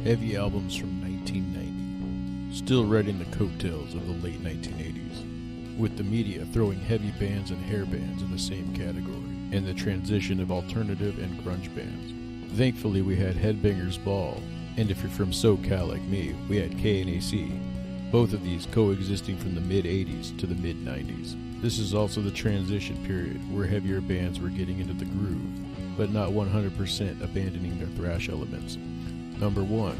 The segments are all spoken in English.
Heavy albums from 1990, still riding the coattails of the late 1980s, with the media throwing heavy bands and hair bands in the same category, and the transition of alternative and grunge bands. Thankfully, we had Headbangers Ball, and if you're from SoCal like me, we had K&AC, both of these coexisting from the mid-80s to the mid-90s. This is also the transition period where heavier bands were getting into the groove, but not 100% abandoning their thrash elements. Number 1,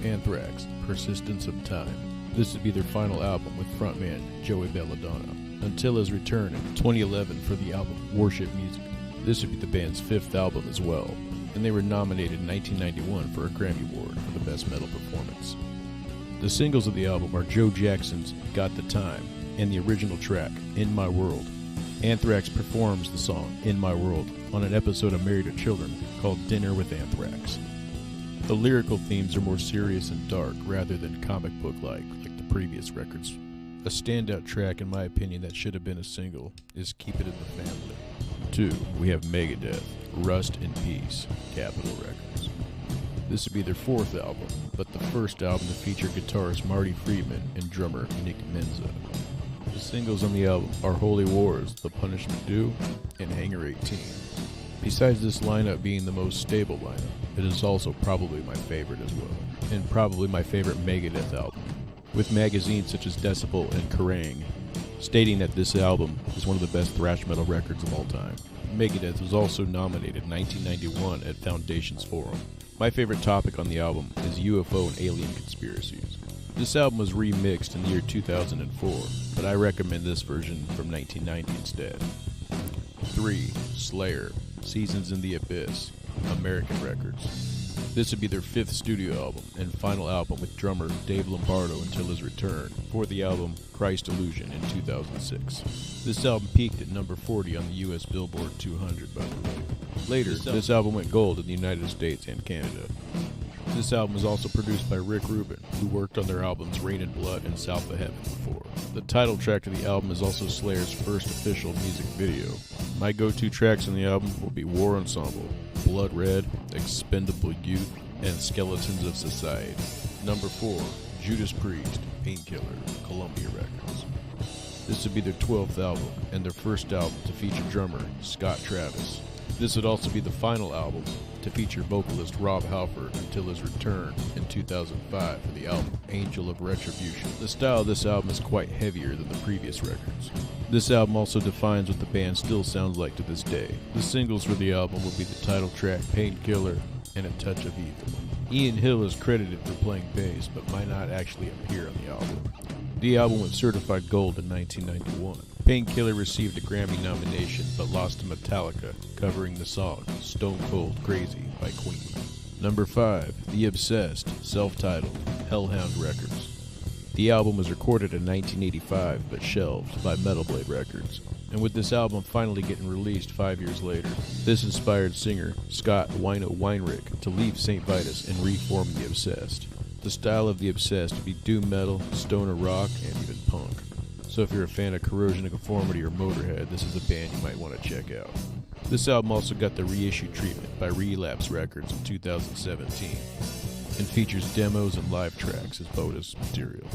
Anthrax, Persistence of Time. This would be their final album with frontman Joey Belladonna, until his return in 2011 for the album Worship Music. This would be the band's 5th album as well, and they were nominated in 1991 for a Grammy Award for the Best Metal Performance. The singles of the album are Joe Jackson's Got the Time and the original track, In My World. Anthrax performs the song In My World on an episode of Married to Children called Dinner with Anthrax. The lyrical themes are more serious and dark rather than comic book-like like the previous records. A standout track, in my opinion, that should have been a single is Keep It in the Family. 2, we have Megadeth, Rust in Peace, Capitol Records. This would be their 4th album, but the first album to feature guitarist Marty Friedman and drummer Nick Menza. The singles on the album are Holy Wars, The Punishment Due, and Hangar 18. Besides this lineup being the most stable lineup, it is also probably my favorite as well, and probably my favorite Megadeth album, with magazines such as Decibel and Kerrang! Stating that this album is one of the best thrash metal records of all time. Megadeth was also nominated in 1991 at Foundations Forum. My favorite topic on the album is UFO and alien conspiracies. This album was remixed in the year 2004, but I recommend this version from 1990 instead. 3, Slayer, Seasons in the Abyss, American Records. This would be their 5th studio album and final album with drummer Dave Lombardo until his return for the album Christ Illusion in 2006. This album peaked at number 40 on the US Billboard 200, by the way. Later, this album went gold in the United States and Canada. This album was also produced by Rick Rubin, who worked on their albums Rain and Blood and South of Heaven before. The title track to the album is also Slayer's first official music video. My go-to tracks on the album will be War Ensemble, Blood Red, Expendable Youth, and Skeletons of Society. Number 4, Judas Priest, Painkiller, Columbia Records. This would be their 12th album, and their first album to feature drummer Scott Travis. This would also be the final album to feature vocalist Rob Halford until his return in 2005 for the album Angel of Retribution. The style of this album is quite heavier than the previous records. This album also defines what the band still sounds like to this day. The singles for the album will be the title track Painkiller and A Touch of Evil. Ian Hill is credited for playing bass but might not actually appear on the album. The album was certified gold in 1991. Painkiller received a Grammy nomination but lost to Metallica, covering the song Stone Cold Crazy by Queen. Number 5, The Obsessed, self-titled, Hellhound Records. The album was recorded in 1985 but shelved by Metal Blade Records. And with this album finally getting released 5 years later, this inspired singer Scott Wino Weinrich to leave St. Vitus and reform The Obsessed. The style of The Obsessed would be doom metal, stoner rock, and even punk. So if you're a fan of Corrosion of Conformity or Motorhead, this is a band you might want to check out. This album also got the reissue treatment by Relapse Records in 2017 and features demos and live tracks as bonus material.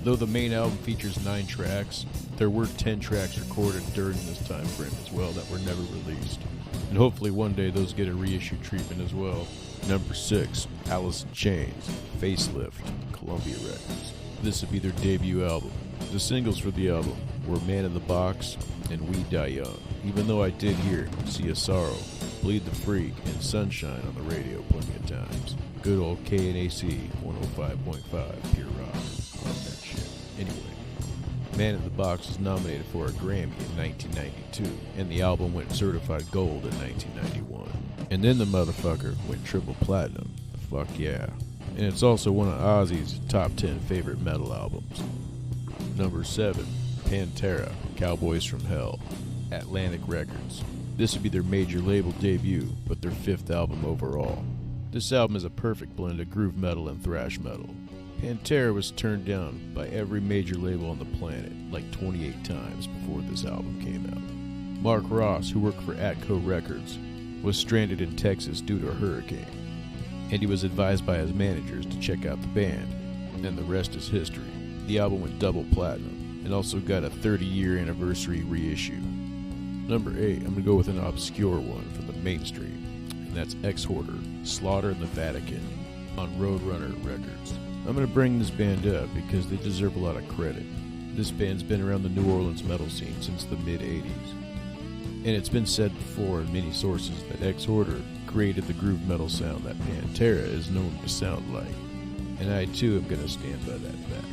Though the main album features 9 tracks, there were 10 tracks recorded during this time frame as well that were never released. And hopefully one day those get a reissue treatment as well. Number 6, Alice in Chains, Facelift, Columbia Records. This would be their debut album. The singles for the album were Man in the Box and We Die Young, even though I did hear See a Sorrow, Bleed the Freak, and Sunshine on the radio plenty of times. Good old K&AC 105.5 Pure Rock. Love that shit. Anyway, Man in the Box was nominated for a Grammy in 1992, and the album went certified gold in 1991. And then the motherfucker went triple platinum. Fuck yeah. And it's also one of Ozzy's top 10 favorite metal albums. Number 7, Pantera, Cowboys from Hell, Atlantic Records. This would be their major label debut, but their 5th album overall. This album is a perfect blend of groove metal and thrash metal. Pantera was turned down by every major label on the planet like 28 times before this album came out. Mark Ross, who worked for Atco Records, was stranded in Texas due to a hurricane. and he was advised by his managers to check out the band, and the rest is history. The album went double platinum, and also got a 30-year anniversary reissue. Number 8, I'm going to go with an obscure one from the mainstream, and that's Ex-Hoarder, Slaughter in the Vatican, on Roadrunner Records. I'm going to bring this band up because they deserve a lot of credit. This band's been around the New Orleans metal scene since the mid-80s. And it's been said before in many sources that Ex-Hoarder created the groove metal sound that Pantera is known to sound like. And I too am going to stand by that fact.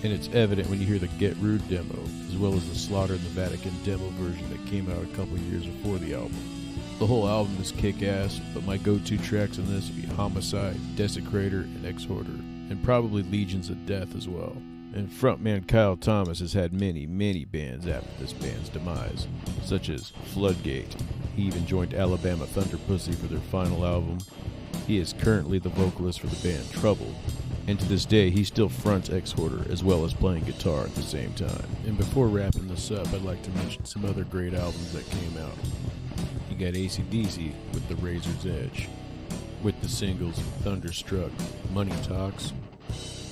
And it's evident when you hear the Get Rude demo, as well as the Slaughter in the Vatican demo version that came out a couple years before the album. The whole album is kick-ass, but my go-to tracks on this would be Homicide, Desecrator, and Ex-Hoarder, and probably Legions of Death as well. And frontman Kyle Thomas has had many, many bands after this band's demise, such as Floodgate. He even joined Alabama Thunderpussy for their final album. He is currently the vocalist for the band Trouble, and to this day he still fronts Ex-Hoarder as well as playing guitar at the same time. And before wrapping this up, I'd like to mention some other great albums that came out. You got AC/DC with The Razor's Edge, with the singles Thunderstruck, Money Talks,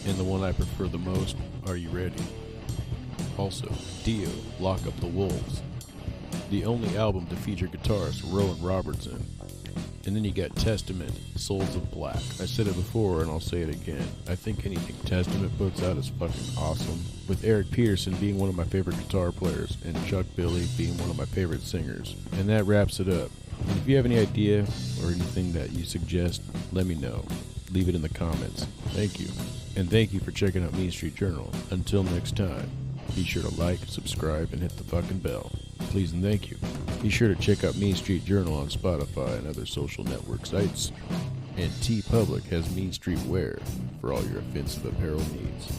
and the one I prefer the most, Are You Ready? Also, Dio, Lock Up the Wolves, the only album to feature guitarist Rowan Robertson. And then you got Testament, Souls of Black. I said it before and I'll say it again. I think anything Testament puts out is fucking awesome, with Eric Peterson being one of my favorite guitar players and Chuck Billy being one of my favorite singers. And that wraps it up. And if you have any idea or anything that you suggest, let me know. Leave it in the comments. Thank you. And thank you for checking out Mean Street Journal. Until next time, be sure to like, subscribe, and hit the fucking bell. Please and thank you. Be sure to check out Mean Street Journal on Spotify and other social network sites. And TeePublic has Mean Street Wear for all your offensive apparel needs.